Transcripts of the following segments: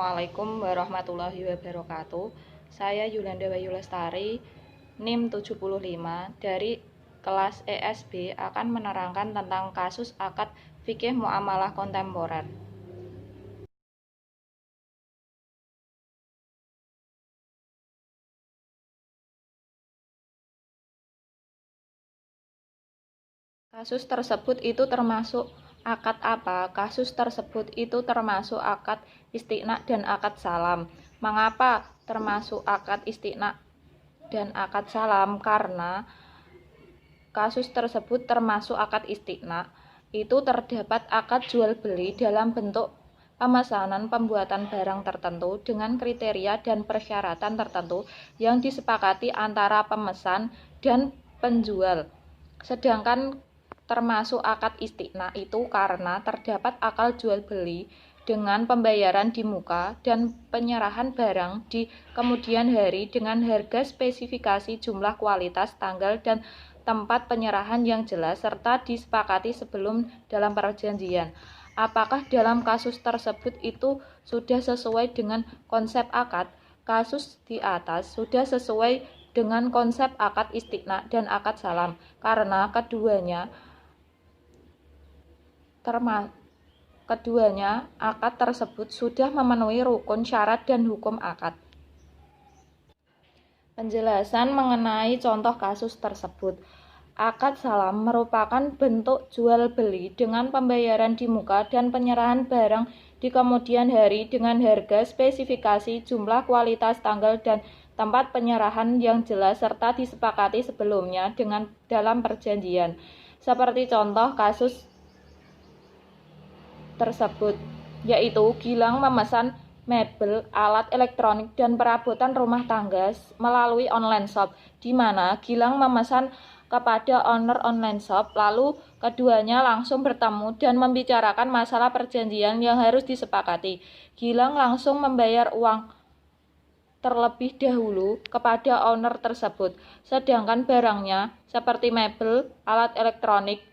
Assalamualaikum warahmatullahi wabarakatuh. Saya Yulanda Bayu Lestari, NIM 75 dari kelas ESB akan menerangkan tentang kasus akad fikih muamalah kontemporer. Kasus tersebut itu termasuk akad apa? Kasus tersebut itu termasuk akad istiqna dan akad salam. Mengapa termasuk akad istiqna dan akad salam? Karena kasus tersebut termasuk akad istiqna, itu terdapat akad jual beli dalam bentuk pemesanan pembuatan barang tertentu dengan kriteria dan persyaratan tertentu yang disepakati antara pemesan dan penjual. Sedangkan termasuk akad istiqna itu karena terdapat akad jual beli dengan pembayaran di muka dan penyerahan barang di kemudian hari dengan harga, spesifikasi, jumlah, kualitas, tanggal, dan tempat penyerahan yang jelas serta disepakati sebelum dalam perjanjian. Apakah dalam kasus tersebut itu sudah sesuai dengan konsep akad? Kasus di atas sudah sesuai dengan konsep akad istiqna dan akad salam karena keduanya akad tersebut sudah memenuhi rukun syarat dan hukum akad. Penjelasan mengenai contoh kasus tersebut. Akad salam merupakan bentuk jual beli dengan pembayaran di muka dan penyerahan barang di kemudian hari dengan harga, spesifikasi, jumlah, kualitas, tanggal, dan tempat penyerahan yang jelas serta disepakati sebelumnya dengan dalam perjanjian. Seperti contoh kasus tersebut, yaitu Gilang memesan mebel, alat elektronik, dan perabotan rumah tangga melalui online shop, di mana Gilang memesan kepada owner online shop, lalu keduanya langsung bertemu dan membicarakan masalah perjanjian yang harus disepakati. Gilang langsung membayar uang terlebih dahulu kepada owner tersebut, sedangkan barangnya seperti mebel, alat elektronik,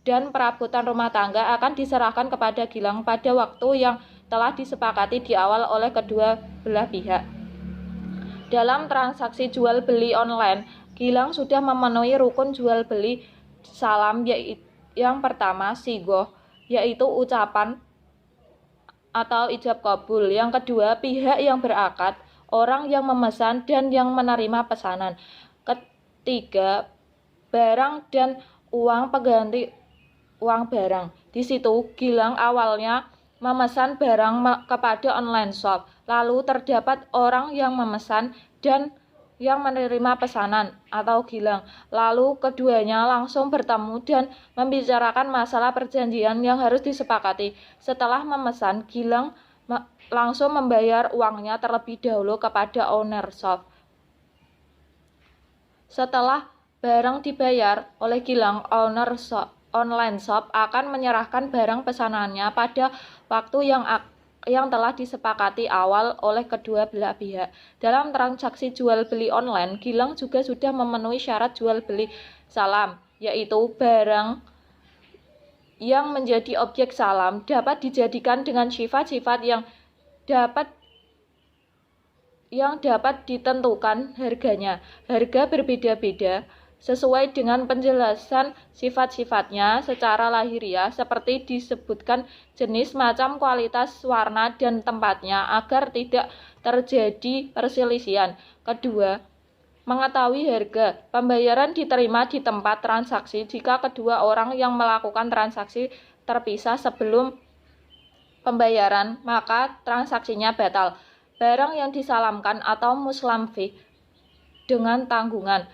dan perabotan rumah tangga akan diserahkan kepada Gilang pada waktu yang telah disepakati di awal oleh kedua belah pihak. Dalam transaksi jual beli online, Gilang sudah memenuhi rukun jual beli salam, yaitu yang pertama sigoh, yaitu ucapan atau ijab kabul. Yang kedua, pihak yang berakad, orang yang memesan dan yang menerima pesanan. Ketiga, barang dan uang pengganti uang barang. Di situ Gilang awalnya memesan barang kepada online shop, lalu terdapat orang yang memesan dan yang menerima pesanan atau Gilang. Lalu keduanya langsung bertemu dan membicarakan masalah perjanjian yang harus disepakati. Setelah memesan, Gilang langsung membayar uangnya terlebih dahulu kepada owner shop. Setelah barang dibayar oleh Gilang, owner shop online shop akan menyerahkan barang pesanannya pada waktu yang telah disepakati awal oleh kedua belah pihak. Dalam transaksi jual beli online, Gilang juga sudah memenuhi syarat jual beli salam, yaitu barang yang menjadi objek salam dapat dijadikan dengan sifat-sifat yang dapat ditentukan harganya. Harga berbeda-beda sesuai dengan penjelasan sifat-sifatnya secara lahiriah seperti disebutkan jenis, macam, kualitas, warna, dan tempatnya agar tidak terjadi perselisihan. Kedua, mengetahui harga. Pembayaran diterima di tempat transaksi jika kedua orang yang melakukan transaksi terpisah sebelum pembayaran, maka transaksinya batal. Barang yang disalamkan atau muslamfih dengan tanggungan.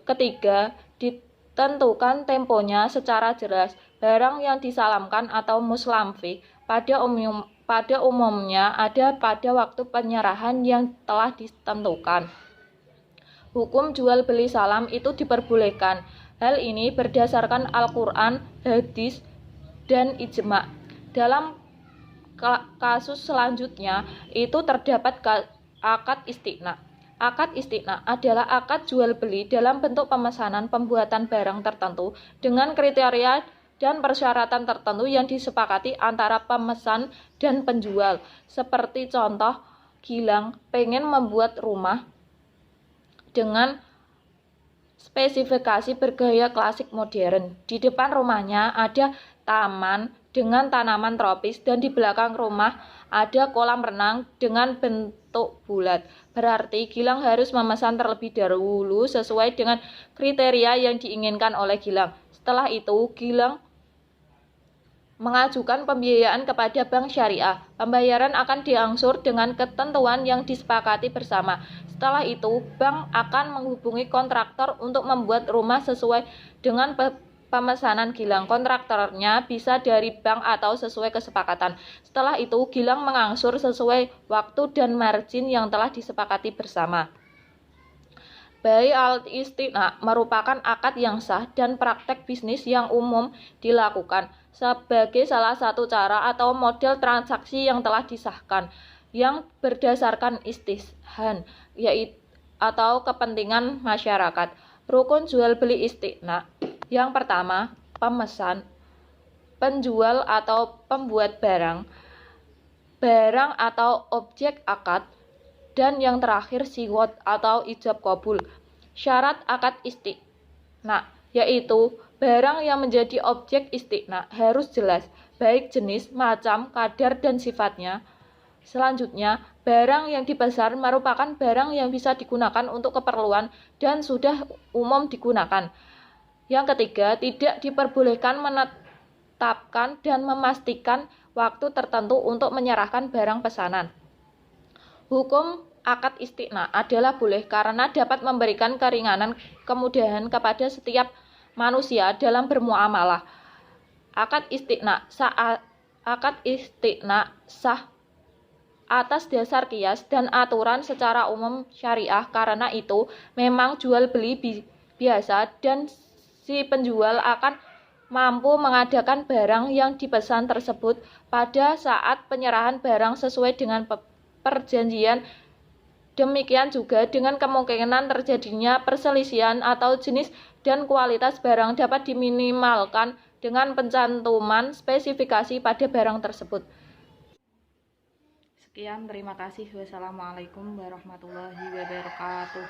Ketiga, ditentukan temponya secara jelas. Barang yang disalamkan atau muslamfih pada umumnya ada pada waktu penyerahan yang telah ditentukan. Hukum jual beli salam itu diperbolehkan. Hal ini berdasarkan Al-Quran, hadis, dan ijma'. Dalam kasus selanjutnya itu terdapat akad istiqna. Akad istiqna adalah akad jual beli dalam bentuk pemesanan pembuatan barang tertentu dengan kriteria dan persyaratan tertentu yang disepakati antara pemesan dan penjual. Seperti contoh, Gilang pengen membuat rumah dengan spesifikasi bergaya klasik modern. Di depan rumahnya ada taman dengan tanaman tropis dan di belakang rumah ada kolam renang dengan bentuk bulat. Berarti Gilang harus memesan terlebih dahulu sesuai dengan kriteria yang diinginkan oleh Gilang. Setelah itu, Gilang mengajukan pembiayaan kepada bank syariah. Pembayaran akan diangsur dengan ketentuan yang disepakati bersama. Setelah itu, bank akan menghubungi kontraktor untuk membuat rumah sesuai dengan pemesanan Gilang. Kontraktornya bisa dari bank atau sesuai kesepakatan. Setelah itu, Gilang mengangsur sesuai waktu dan margin yang telah disepakati bersama. Bai al-istina merupakan akad yang sah dan praktek bisnis yang umum dilakukan sebagai salah satu cara atau model transaksi yang telah disahkan yang berdasarkan istihsan yaitu atau kepentingan masyarakat. Rukun jual beli istina. Yang pertama, pemesan, penjual atau pembuat barang atau objek akad, dan yang terakhir siwot atau ijab kabul. Syarat akad istina yaitu barang yang menjadi objek istina harus jelas, baik jenis, macam, kadar, dan sifatnya. Selanjutnya, barang yang dipesan merupakan barang yang bisa digunakan untuk keperluan dan sudah umum digunakan. Yang ketiga, tidak diperbolehkan menetapkan dan memastikan waktu tertentu untuk menyerahkan barang pesanan. Hukum akad istina adalah boleh karena dapat memberikan keringanan kemudahan kepada setiap manusia dalam bermuamalah. Akad istina sah atas dasar qiyas dan aturan secara umum syariah. Karena itu memang jual beli biasa dan si penjual akan mampu mengadakan barang yang dipesan tersebut pada saat penyerahan barang sesuai dengan perjanjian. Demikian juga dengan kemungkinan terjadinya perselisihan atau jenis dan kualitas barang dapat diminimalkan dengan pencantuman spesifikasi pada barang tersebut. Sekian, terima kasih. Wassalamualaikum warahmatullahi wabarakatuh.